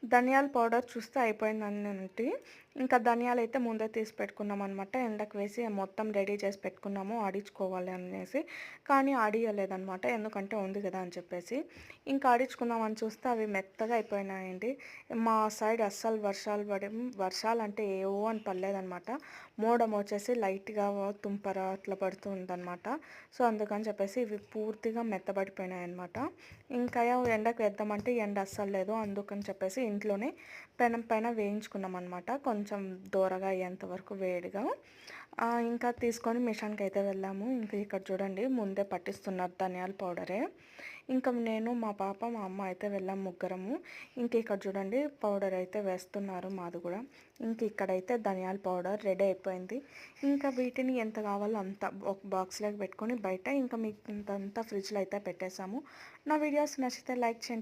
ధనియాల పౌడర్ చూస్తే అయిపోయిందనంటి. ఇంకా ధనియాలైతే ముందే తీసి పెట్టుకున్నామనమాట. ఎండకు వేసి మొత్తం రెడీ చేసి పెట్టుకున్నాము ఆడించుకోవాలి అనేసి. కానీ ఆడియలేదనమాట. ఎందుకంటే ఉంది కదా అని చెప్పేసి. ఇంకా ఆడించుకుందామని చూస్తే అవి మెత్తగా అయిపోయినాయండి. మా సైడ్ అస్సలు వర్షాలంటే ఏవో అని పడలేదనమాట. మోడం వచ్చేసి లైట్‌గా తుంపర అట్లా పడుతూ ఉందనమాట. సో, అందుకని చెప్పేసి ఇవి పూర్తిగా మెత్తబడిపోయినాయనమాట. ఇంకా ఎండకు వేద్దామంటే ఎండ అస్సలు లేదు. అందుకని చెప్పేసి ఇంట్లోనే పెనం పైన వేయించుకున్నామనమాట. కొంచెం దోరగా అయ్యేంత వరకు వేడిగా. ఇంకా తీసుకొని మిషన్‌కి అయితే వెళ్ళాము. ఇంకా ఇక్కడ చూడండి ముందే పట్టిస్తున్నారు ధనియాల పౌడరే. ఇంకా నేను, మా పాప, మా అమ్మ అయితే వెళ్ళాం ముగ్గురము. ఇంక ఇక్కడ చూడండి పౌడర్ అయితే వేస్తున్నారు మాది కూడా. ఇంక ఇక్కడైతే ధనియాల పౌడర్ రెడీ అయిపోయింది. ఇంకా వీటిని ఎంత కావాలో అంత ఒక బాక్స్‌లోకి పెట్టుకొని బయట ఇంకా మిగతాదంతా ఫ్రిడ్జ్‌లో అయితే పెట్టేసాము. నా వీడియోస్ నచ్చితే లైక్ చేయండి.